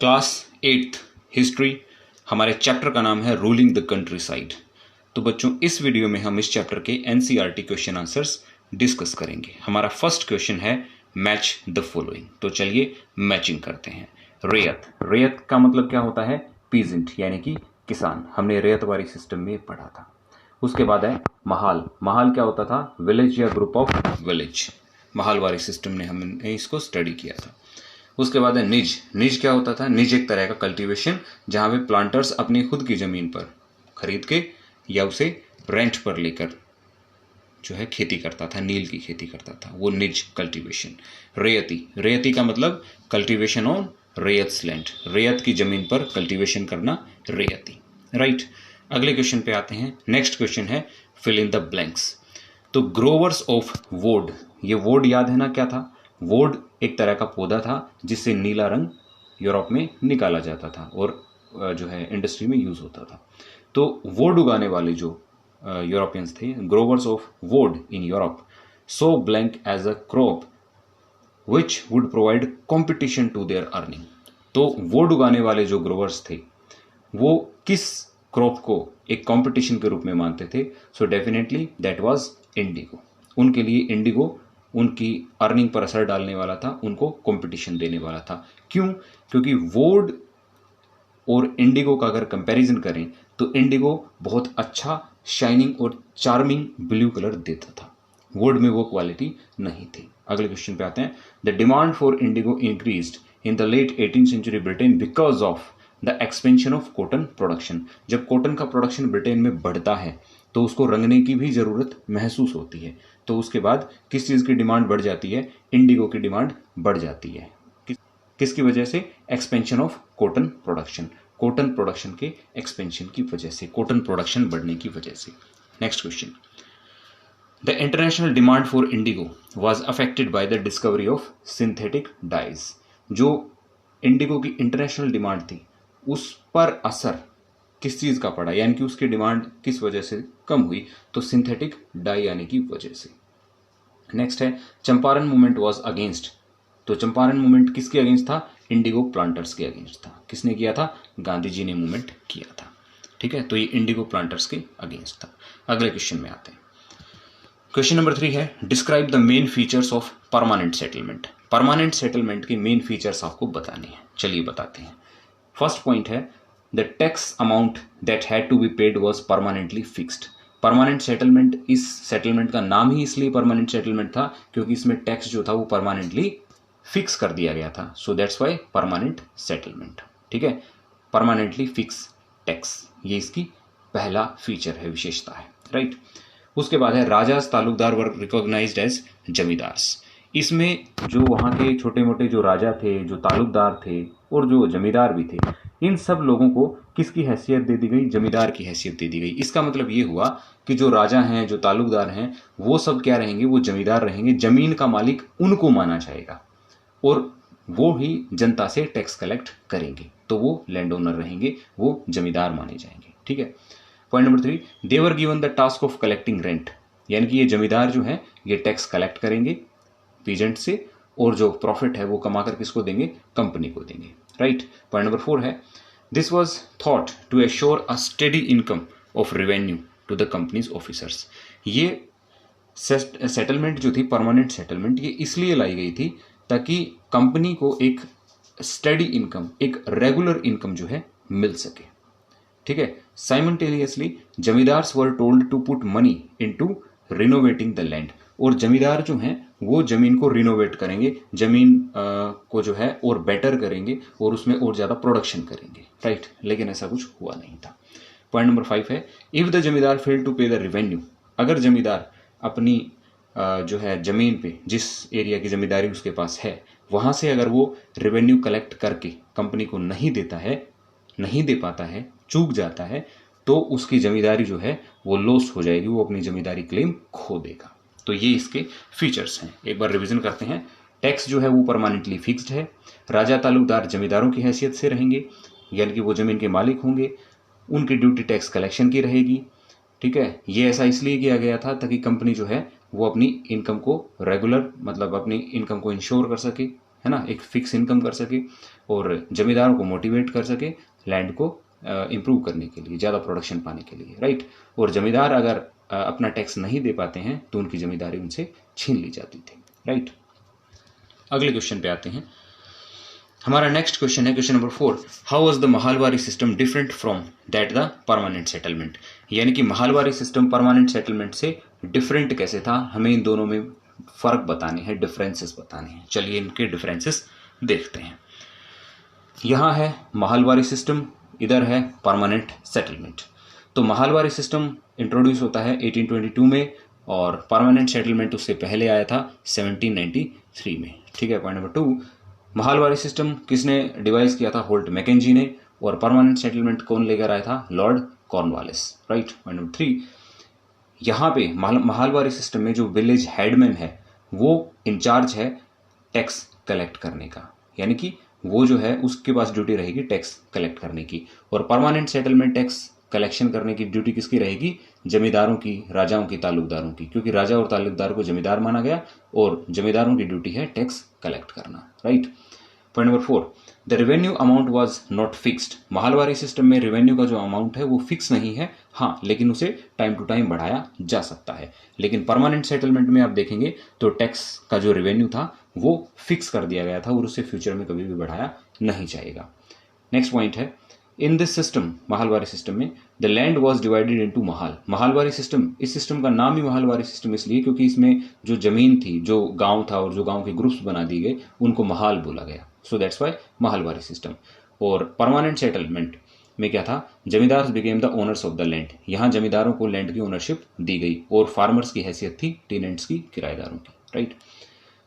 Class 8th history, हमारे chapter का नाम है रूलिंग द कंट्री साइड। तो बच्चों, इस वीडियो में हम इस चैप्टर के एनसीईआरटी क्वेश्चन आंसर्स डिस्कस करेंगे। हमारा फर्स्ट क्वेश्चन है मैच द फॉलोइंग। तो चलिए मैचिंग करते हैं। रेयत, रेयत का मतलब क्या होता है? पीजेंट यानी कि किसान। हमने रेयतवारी सिस्टम में पढ़ा था। उसके बाद है महाल। महाल क्या होता था? विलेज या group of village. Mahalwari system ने हमने इसको स्टडी किया था। उसके बाद है निज। निज क्या होता था? निज एक तरह का कल्टीवेशन जहां पे प्लांटर्स अपनी खुद की जमीन पर खरीद के या उसे रेंट पर लेकर जो है खेती करता था, नील की खेती करता था, वो निज कल्टीवेशन। रेयती, रेयती का मतलब कल्टीवेशन ऑन रेयत्स लैंड, रेयत की जमीन पर कल्टीवेशन करना रेयती, राइट। अगले क्वेश्चन पे आते हैं। नेक्स्ट क्वेश्चन है फिल इन द ब्लैंक्स। तो ग्रोवर्स ऑफ वोड, ये वोड याद है ना क्या था? वोड एक तरह का पौधा था जिससे नीला रंग यूरोप में निकाला जाता था और जो है इंडस्ट्री में यूज होता था। तो वोड उगाने वाले जो यूरोपियंस थे, growers of woad in Europe, saw ब्लैंक as a crop which would provide competition to their earning. तो वोड उगाने वाले जो ग्रोवर्स थे वो किस क्रॉप को एक कंपटीशन के रूप में मानते थे? So definitely that was Indigo. उनके लिए इंडिगो उनकी अर्निंग पर असर डालने वाला था, उनको कंपटीशन देने वाला था। क्यों? क्योंकि वोड और इंडिगो का अगर कंपैरिजन करें तो इंडिगो बहुत अच्छा शाइनिंग और चार्मिंग ब्लू कलर देता था, वोड में वो क्वालिटी नहीं थी। अगले क्वेश्चन पे आते हैं। The demand for indigo increased in the late 18th century Britain because of the expansion of cotton production. जब कॉटन का प्रोडक्शन ब्रिटेन में बढ़ता है तो उसको रंगने की भी जरूरत महसूस होती है। तो उसके बाद किस चीज की डिमांड बढ़ जाती है? इंडिगो की डिमांड बढ़ जाती है। किसकी वजह से? Expansion of cotton production, cotton production के एक्सपेंशन की वजह से, कॉटन प्रोडक्शन बढ़ने की वजह से। Next question. The international demand for Indigo was affected by the discovery of synthetic dies. जो इंडिगो की इंटरनेशनल डिमांड थी उस पर असर किस चीज का पड़ा, यानी कि उसकी डिमांड किस वजह से कम हुई? तो सिंथेटिक डाई आने की वजह से। नेक्स्ट है चंपारण मूवमेंट वाज अगेंस्ट। तो चंपारण मूवमेंट किसके अगेंस्ट था? इंडिगो प्लांटर्स के अगेंस्ट था। किसने किया था? गांधी जी ने मूवमेंट किया था। ठीक है, तो ये इंडिगो प्लांटर्स के अगेंस्ट था। अगले क्वेश्चन में आते हैं। क्वेश्चन नंबर 3 है describe the main features of permanent settlement. Permanent settlement के मेन फीचर्स आपको बताने हैं। चलिए बताते हैं। फर्स्ट पॉइंट है the tax amount that had to be paid was permanently fixed. Permanent settlement, इस सेटलमेंट का नाम ही इसलिए परमानेंट सेटलमेंट था क्योंकि इसमें टैक्स जो था वो परमानेंटली फिक्स कर दिया गया था। So that's why permanent settlement. ठीक है, परमानेंटली फिक्स टैक्स, ये इसकी पहला फीचर है, विशेषता है, राइट। उसके बाद है राजास तालुकदार वर रिकॉग्नाइज्ड एज जमींदार्स। इसमें जो वहाँ के छोटे मोटे जो राजा थे, जो तालुकदार थे और जो जमींदार भी थे, इन सब लोगों को किसकी हैसियत दे दी गई? जमींदार की हैसियत दे दी गई। इसका मतलब ये हुआ कि जो राजा हैं, जो तालुकदार हैं, वो सब क्या रहेंगे? वो जमींदार रहेंगे। जमीन का मालिक उनको माना जाएगा और वो ही जनता से टैक्स कलेक्ट करेंगे, तो वो लैंड ओनर रहेंगे, वो जमींदार माने जाएंगे। ठीक है। Point number 3, they were given the task of collecting rent. यानी कि ये जमींदार जो है ये टैक्स कलेक्ट करेंगे पीजेंट से और जो प्रॉफिट है वो कमाकर किसको देंगे? कंपनी को देंगे, राइट। पॉइंट नंबर 4 है this was thought to assure a steady income of revenue to the company's officers. ये सेटलमेंट जो थी, परमानेंट सेटलमेंट, ये इसलिए लाई गई थी ताकि कंपनी को एक स्टडी इनकम, एक रेगुलर इनकम जो है मिल सके। ठीक है। Simultaneously zamindars were told to put money into renovating the land. और जमींदार जो हैं वो जमीन को रिनोवेट करेंगे, जमीन को जो है और बेटर करेंगे और उसमें और ज्यादा प्रोडक्शन करेंगे, राइट। लेकिन ऐसा कुछ हुआ नहीं था। पॉइंट नंबर 5 है इफ द जमींदार फेल टू पे द रेवेन्यू। अगर जमींदार अपनी जो है जमीन पे, जिस एरिया की जमींदारी उसके पास है, वहां से अगर वो रेवेन्यू कलेक्ट करके कंपनी को नहीं देता है, नहीं दे पाता है, चूक जाता है, तो उसकी जमींदारी जो है वो लॉस हो जाएगी, वो अपनी जमींदारी क्लेम खो देगा। तो ये इसके फीचर्स हैं। एक बार रिवीजन करते हैं। टैक्स जो है वो परमानेंटली फिक्स्ड है। राजा तालुकदार जमींदारों की हैसियत से रहेंगे, यानी कि वो जमीन के मालिक होंगे। उनकी ड्यूटी टैक्स कलेक्शन की रहेगी। ठीक है। ये ऐसा इसलिए किया गया था ताकि कंपनी जो है वो अपनी इनकम को रेगुलर, मतलब अपनी इनकम को इंश्योर कर सके, है ना, एक फिक्स इनकम कर सके और जमींदारों को मोटिवेट कर सके लैंड को इम्प्रूव करने के लिए, ज़्यादा प्रोडक्शन पाने के लिए, राइट। और जमींदार अगर अपना टैक्स नहीं दे पाते हैं तो उनकी जमींदारी उनसे छीन ली जाती थी, राइट। अगले क्वेश्चन पे आते हैं। हमारा नेक्स्ट क्वेश्चन है question number 4, how was the mahalwari system different from that the permanent settlement. यानी कि महालवारी सिस्टम परमानेंट सेटलमेंट से डिफरेंट कैसे था, हमें इन दोनों में फर्क बताने हैं, डिफरेंसेस बताने हैं। चलिए इनके डिफरेंसेस देखते हैं। यहाँ है महालवारी सिस्टम, इधर है परमानेंट सेटलमेंट। तो महालवारी सिस्टम इंट्रोड्यूस होता है 1822 में और परमानेंट सेटलमेंट उससे पहले आया था 1793 में, ठीक है। पॉइंट नंबर 2, महालवारी सिस्टम किसने डिवाइस किया था, होल्ट मैकेंजी ने, और परमानेंट सेटलमेंट कौन लेकर आया था, Lord Cornwallis, right. Point number 3, यहाँ पे महालवारी सिस्टम में जो विलेज हेडमैन है वो इंचार्ज है टैक्स कलेक्ट करने का, यानी कि वो जो है उसके पास ड्यूटी रहेगी टैक्स कलेक्ट करने की। और परमानेंट सेटलमेंट टैक्स कलेक्शन करने की ड्यूटी किसकी रहेगी, जमींदारों की, राजाओं की, तालुकदारों की, क्योंकि राजा और तालुकदार को जमींदार माना गया और जमींदारों की ड्यूटी है टैक्स कलेक्ट करना, right. Point number 4, the revenue amount was not fixed. Mahalwari system में रेवेन्यू का जो अमाउंट है वो फिक्स नहीं है, हाँ, लेकिन उसे टाइम टू टाइम बढ़ाया जा सकता है। लेकिन परमानेंट सेटलमेंट में आप देखेंगे तो टैक्स का जो रेवेन्यू था वो फिक्स कर दिया गया था और उसे फ्यूचर में कभी भी बढ़ाया नहीं जाएगा। नेक्स्ट पॉइंट है, in this system, Mahalwari system में, the land was divided into mahal. Mahalwari system, इस सिस्टम का नाम ही महालवारी सिस्टम इसलिए क्योंकि इसमें जो जमीन थी, जो गांव था और जो गांव के ग्रुप्स बना दिए गए उनको महाल बोला गया, so that's why mahalwari system. और परमानेंट सेटलमेंट में क्या था, जमींदार became the owners of the land. यहाँ जमींदारों को लैंड की ओनरशिप दी गई और फार्मर्स की हैसियत थी टेनेंट्स की, किराएदारों की, right.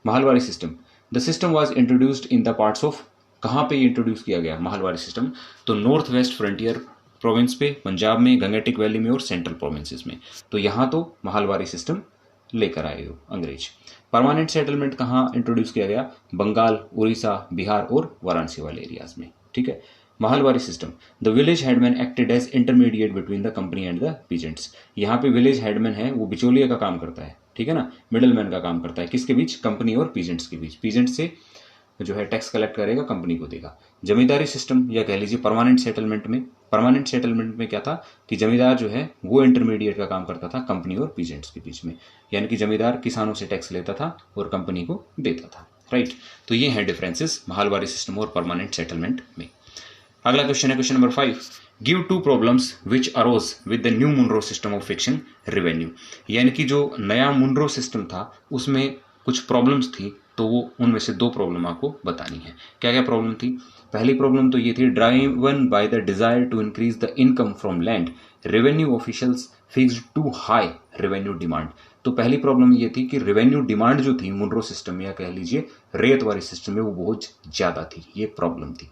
Mahalwari system, the system was introduced in the parts of, कहाँ पे इंट्रोड्यूस किया गया महालवारी सिस्टम, तो नॉर्थ वेस्ट फ्रंटियर प्रोविंस पे, पंजाब में, गंगेटिक वैली में और सेंट्रल प्रोविंसेस में। तो यहाँ तो महालवारी सिस्टम लेकर आए हो अंग्रेज। परमानेंट सेटलमेंट कहाँ इंट्रोड्यूस किया गया, बंगाल, उड़ीसा, बिहार और वाराणसी वाले एरियाज में, ठीक है। Mahalwari system, the village headman acted as intermediate between the company and the peasants. यहाँ पे विलेज हेडमैन है वो बिचौलिया का काम करता है, ठीक है ना, मिडलमैन का काम करता है, किसके बीच, कंपनी और पीजेंट्स के बीच। पीजेंट से जो है टैक्स कलेक्ट करेगा, कंपनी को देगा। जमींदारी सिस्टम या कह लीजिए परमानेंट सेटलमेंट में क्या था कि जमींदार जो है वो इंटरमीडिएट का काम करता था कंपनी और पीजेंट्स के बीच में, यानी कि जमींदार किसानों से टैक्स लेता था और कंपनी को देता था, राइट। तो ये हैं डिफरेंसेस महालवारी सिस्टम और परमानेंट सेटलमेंट में। अगला क्वेश्चन है question number 5, give 2 problems which arose with the new Munro system of fixing revenue. यानी कि जो नया मुनरो सिस्टम था उसमें कुछ प्रॉब्लम्स थी, तो वो उनमें से 2 प्रॉब्लम आपको बतानी है। क्या क्या प्रॉब्लम थी, पहली प्रॉब्लम तो ये थी, driven by the desire to increase the income from land, revenue officials fixed too high revenue demand. तो पहली प्रॉब्लम ये थी कि रेवेन्यू डिमांड जो थी मुनरो सिस्टम में या कह लीजिए रेतवारी सिस्टम में वो बहुत ज्यादा थी, ये प्रॉब्लम थी।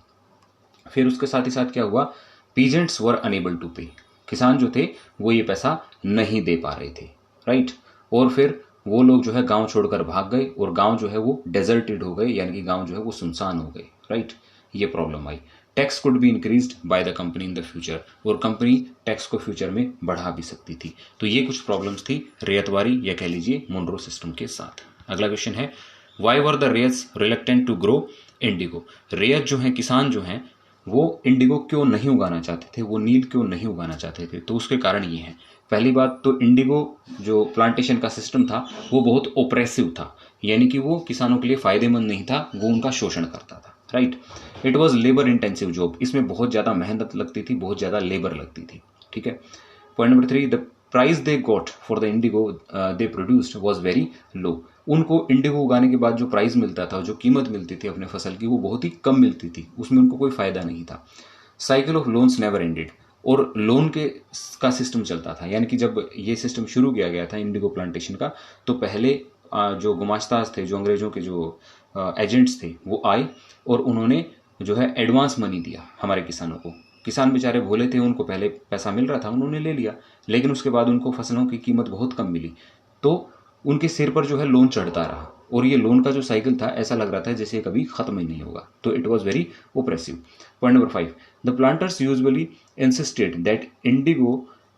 फिर उसके साथ ही साथ क्या हुआ, पीजेंट्स वर अनेबल टू पे, किसान जो थे वो ये पैसा नहीं दे पा रहे थे, राइट। और फिर वो लोग जो है गांव छोड़कर भाग गए और गांव जो है वो डेजर्टेड हो गए, यानी कि गांव जो है वो सुनसान हो गए, राइट। ये problem I. Tax could be increased by the company in the future, और कंपनी टैक्स को फ्यूचर में बढ़ा भी सकती थी। तो ये कुछ प्रॉब्लम्स थी रेतवारी या कह लीजिए मुनरो सिस्टम के साथ। अगला क्वेश्चन है, why were the ryots reluctant to grow indigo. Ryot जो है, किसान जो हैं, वो इंडिगो क्यों नहीं उगाना चाहते थे, वो नील क्यों नहीं उगाना चाहते थे, तो उसके कारण ये है। पहली बात तो इंडिगो जो प्लांटेशन का सिस्टम था वो बहुत ओप्रेसिव था, यानी कि वो किसानों के लिए फायदेमंद नहीं था, वो उनका शोषण करता था, right. It was labour intensive job, इसमें बहुत ज़्यादा मेहनत लगती थी, बहुत ज़्यादा लेबर लगती थी, ठीक है। Point number 3, the price they got for the Indigo they produced was very low. उनको इंडिगो उगाने के बाद जो प्राइस मिलता था, जो कीमत मिलती थी अपने फसल की, वो बहुत ही कम मिलती थी, उसमें उनको कोई फायदा नहीं था। Cycle of loans never ended, और लोन का सिस्टम चलता था, यानी कि जब ये सिस्टम शुरू किया गया था इंडिगो प्लांटेशन का, तो पहले जो गुमास्ताज थे, जो अंग्रेजों के जो एजेंट्स थे, वो आए और उन्होंने जो है एडवांस मनी दिया हमारे किसानों को। किसान बेचारे भोले थे, उनको पहले पैसा मिल रहा था, उन्होंने ले लिया, लेकिन उसके बाद उनको फसलों की कीमत बहुत कम मिली, तो उनके सिर पर जो है लोन चढ़ता रहा, और ये लोन का जो साइकिल था ऐसा लग रहा था जैसे कभी खत्म ही नहीं होगा, तो it was very oppressive. Point number 5, the planters usually insisted that indigo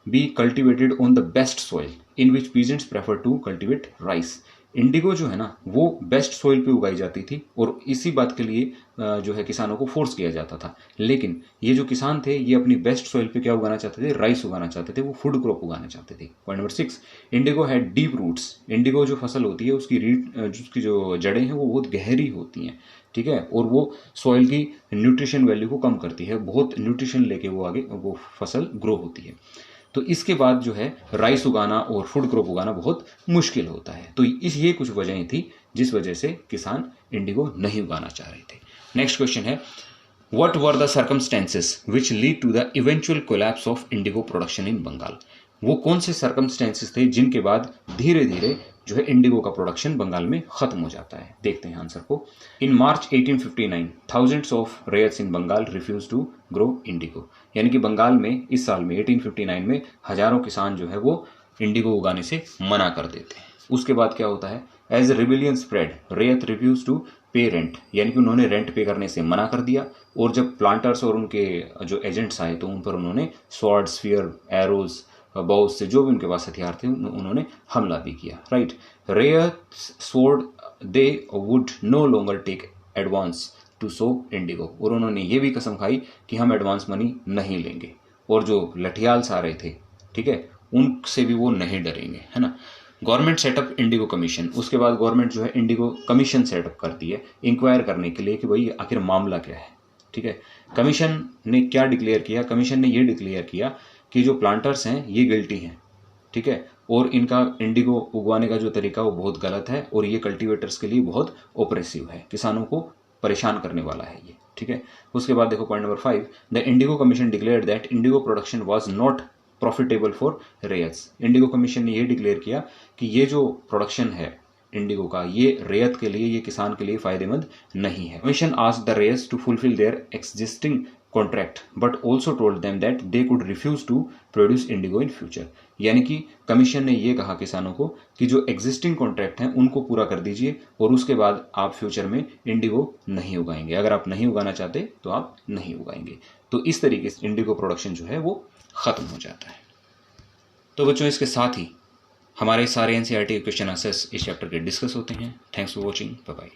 be cultivated on the best soil in which peasants prefer to cultivate rice. Indigo जो है ना वो बेस्ट सॉइल पे उगाई जाती थी और इसी बात के लिए जो है किसानों को फोर्स किया जाता था। लेकिन ये जो किसान थे ये अपनी बेस्ट सॉइल पे क्या उगाना चाहते थे, राइस उगाना चाहते थे, वो फूड क्रॉप उगाना चाहते थे। Point number 6, indigo had deep roots. Indigo जो फसल होती है उसकी जो जड़ें हैं वो बहुत गहरी होती हैं, ठीक है, और वो सॉइल की न्यूट्रिशन वैल्यू को कम करती है, बहुत न्यूट्रिशन लेके वो आगे वो फसल ग्रो होती है। तो इसके बाद जो है राइस उगाना और फूड क्रॉप उगाना बहुत मुश्किल होता है। तो ये कुछ वजहें थी जिस वजह से किसान इंडिगो नहीं उगाना चाह रहे थे। नेक्स्ट क्वेश्चन है, what were the circumstances which lead to the eventual collapse of indigo production in Bengal. वो कौन से सर्कमस्टेंसेस थे जिनके बाद धीरे धीरे जो है इंडिगो का प्रोडक्शन बंगाल में खत्म हो जाता है। देखते हैं आंसर को। In March 1859 thousands of ryots in Bengal refuse to grow indigo. यानी कि बंगाल में इस साल में 1859 में हजारों किसान जो है वो इंडिगो उगाने से मना कर देते हैं। उसके बाद क्या होता है, as rebellion spread ryot refuse to pay rent, यानी कि उन्होंने रेंट पे करने से मना कर दिया। और जब प्लांटर्स और उनके जो एजेंट्स आए तो उन पर उन्होंने स्वॉर्ड, स्फीयर, एरोज, बाउज से जो भी उनके पास हथियार थे उन्होंने हमला भी किया। Right, ryots swore they would no longer take advance to sow indigo. और उन्होंने ये भी कसम खाई कि हम एडवांस मनी नहीं लेंगे, और जो लठियाल्स आ रहे थे, ठीक है, उनसे भी वो नहीं डरेंगे, है ना। Government setup Indigo commission. उसके बाद गवर्नमेंट जो है इंडिगो कमीशन सेटअप करती है इंक्वायर करने के लिए कि भाई आखिर मामला क्या है, ठीक है। कमीशन ने क्या डिक्लेयर किया, कमीशन ने ये डिक्लेयर किया कि जो प्लांटर्स हैं ये गिल्टी हैं, ठीक है, और इनका इंडिगो उगवाने का जो तरीका वो बहुत गलत है और ये कल्टीवेटर्स के लिए बहुत ओप्रेसिव है, किसानों को परेशान करने वाला है ये, ठीक है। उसके बाद देखो point number 5, the Indigo commission declared that Indigo production was not profitable for rares. Indigo commission ने ये डिक्लेयर किया कि ये जो प्रोडक्शन है इंडिगो का ये रेयत के लिए, ये किसान के लिए फायदेमंद नहीं है। Commission asked the ryots to fulfil their existing contract but also told them that they could refuse to produce indigo in future. यानी कि कमीशन ने ये कहा किसानों को कि जो एग्जिस्टिंग कॉन्ट्रैक्ट हैं उनको पूरा कर दीजिए और उसके बाद आप फ्यूचर में इंडिगो नहीं उगाएंगे। अगर आप नहीं उगाना चाहते तो आप नहीं उगाएंगे। तो इस तरीके से इंडिगो प्रोडक्शन जो है वो खत्म हो जाता है। तो बच्चों इसके साथ ही हमारे सारे एनसीईआरटी क्वेश्चन आंसर्स इस चैप्टर के डिस्कस होते हैं। Thanks for watching, bye bye.